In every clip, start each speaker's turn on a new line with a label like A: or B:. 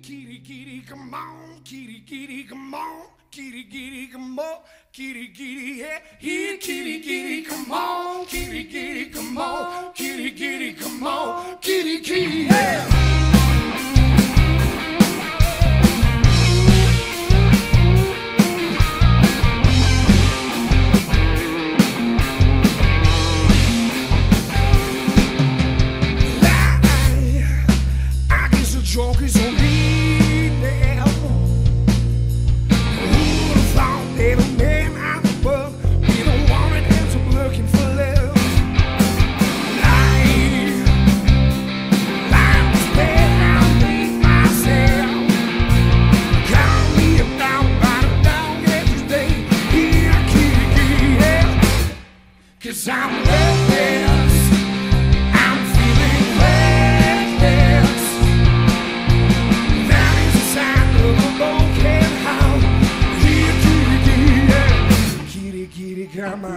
A: Kitty, kitty, come on, kitty, kitty, come on, kitty, kitty, come on, kitty, kitty, yeah. Here, kitty, kitty, come on, kitty, kitty, come on, kitty, kitty, come on, kitty, kitty, yeah. Joke is on me now. Who'd have thought that a man out above be the one that ends up looking for love? Lying was bad, I made myself. Call me up down by the dog every day. Here, kitty, kitty, yeah. 'Cause I'm restless, I'm feeling restless. Come on.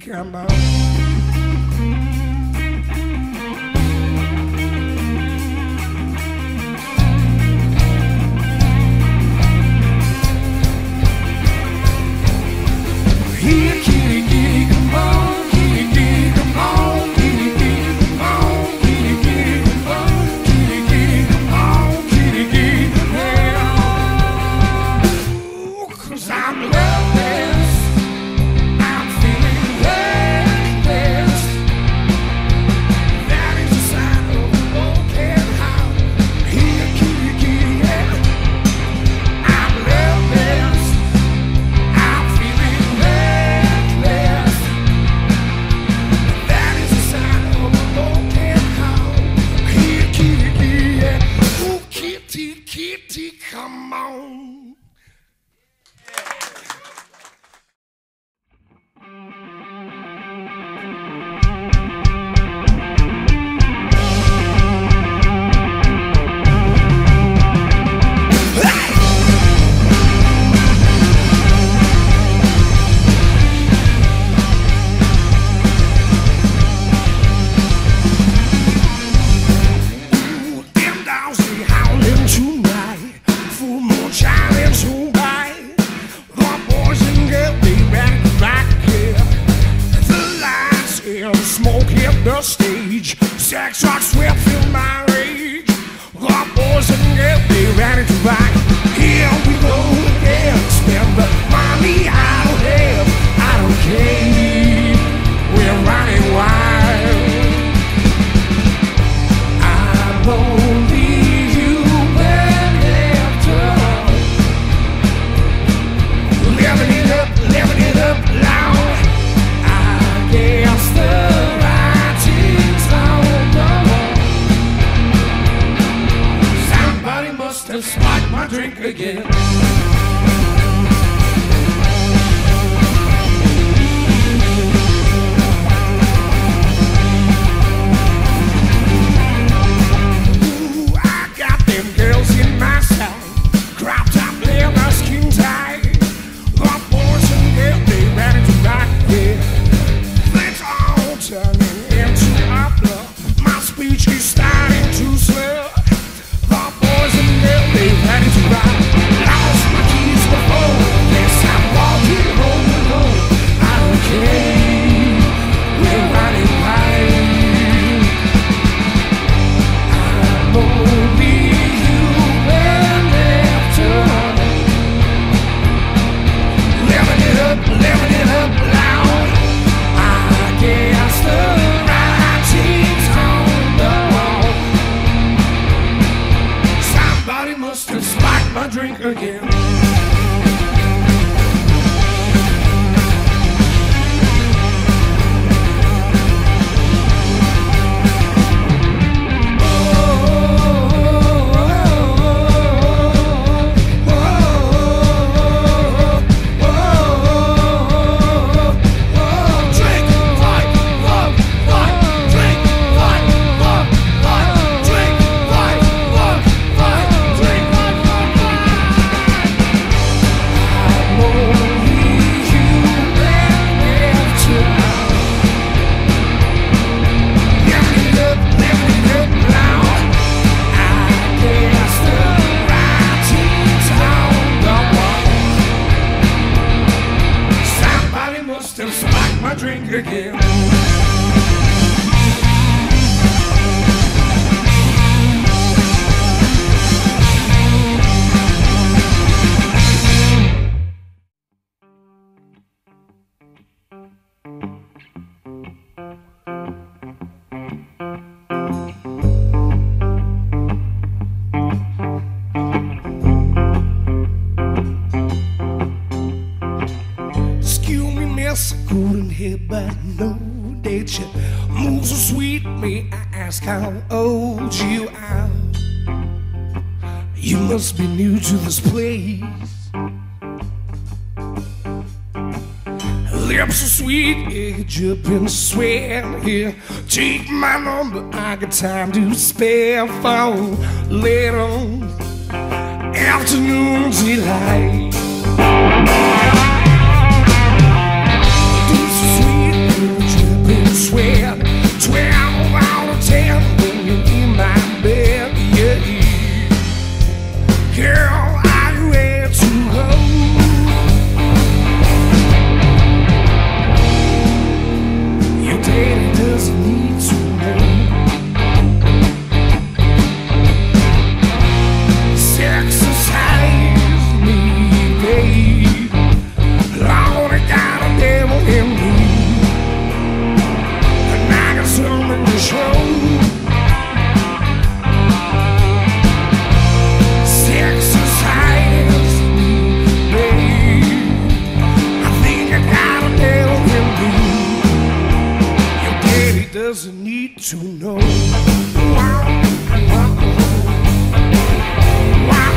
A: Come on. Here, kitty, kitty, come on, kitty, kitty, come on, kitty, kitty, come on, kitty, kitty, come on, kitty, kitty, come on, kitty, kitty, yeah. Ooh, 'cause I'm loveless, I'm feeling restless. That is a sign of a broken heart. Here, kitty, kitty, yeah. I'm loveless, I'm feeling restless. That is a sign of a broken heart. Here, kitty, kitty, yeah. Ooh, kitty, kitty, come on. Smoke hit the stage, sex rocks will fill my rage. The boys and girls, they ready to rock. Here we go again, spend the money I don't have, I don't care. We're running wild. I'm only human after all. Living it up loud. I guess the spike my drink again. my drink again. I couldn't help but know that you move so sweet. May I ask how old you are? You must be new to this place. Lips so sweet, yeah, dripping sweat. Here, take my number, I got time to spare for later afternoon delight. Swear, 12 out of 10 when you're in my bed, yeah. Girl, are you ready to go? Your daddy doesn't need to know. Exercise me, babe. Lord, I got a devil in me. Something to show. Exercise me, babe. I think I got a devil in me. Your daddy doesn't need to know. Wow, wow, wow, wow,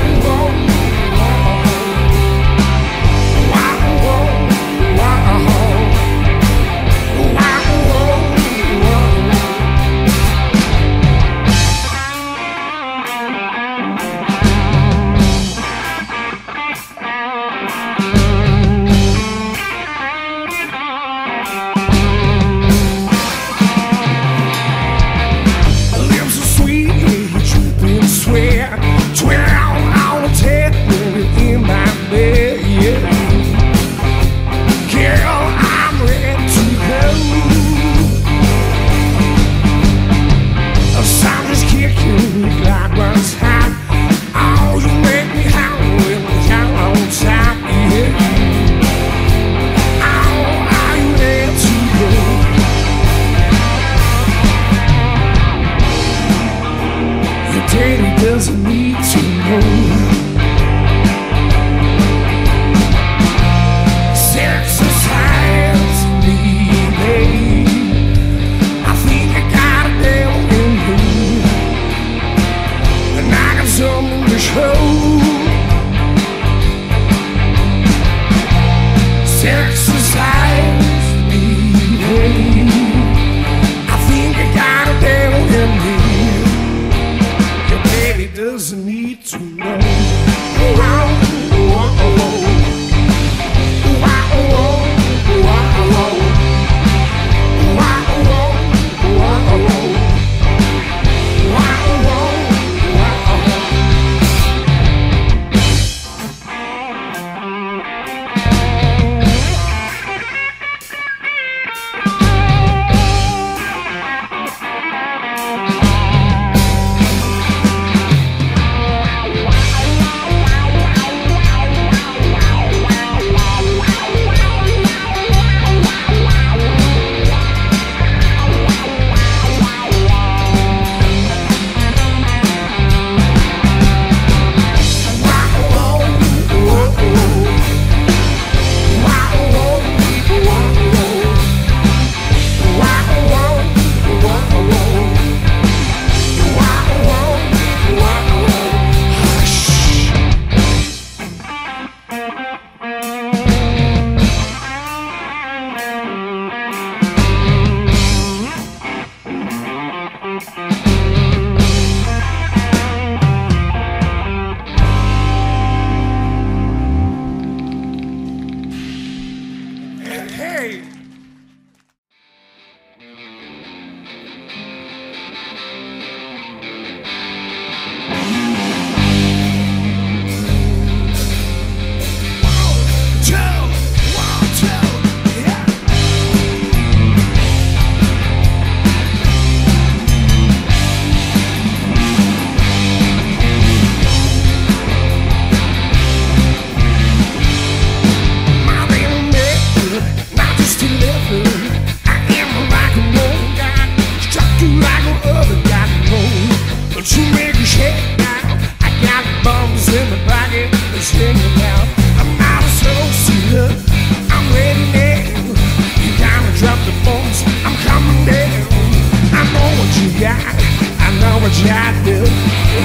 A: chat with.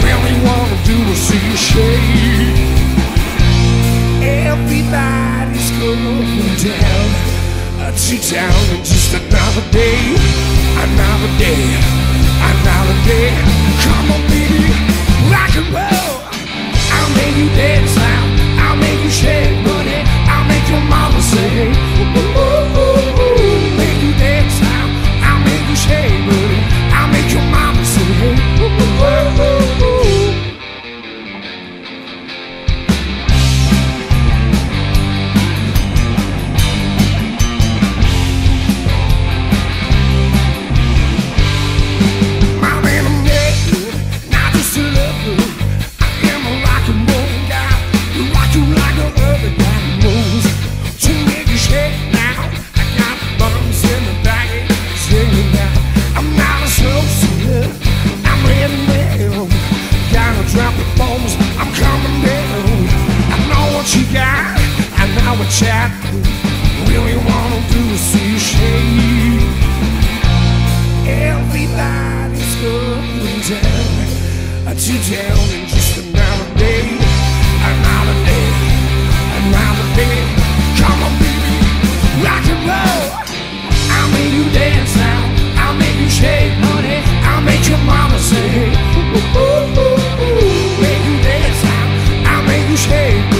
A: Really wanna do is see you shake. Everybody's going down to town in just another day, another day, another day. Come on, baby, rock and roll. I'll make you dance now, I'll make you shake, buddy. I'll make your mama say, ooh, ooh, ooh, ooh. Make you dance now, I'll make you shake, buddy. I'll make your mama say, ooh, ooh, ooh, ooh, ooh. I'm coming down. I know what you got, I know what chat. Really wanna do is see you shake. Everybody's going down to town in just another day, another day, another day. Come on, baby, rock and roll. I'll make you dance now, I'll make you shake, honey. I'll make your mama say, ooh, ooh, ooh, ooh. Make you dance now, I'll make you shake.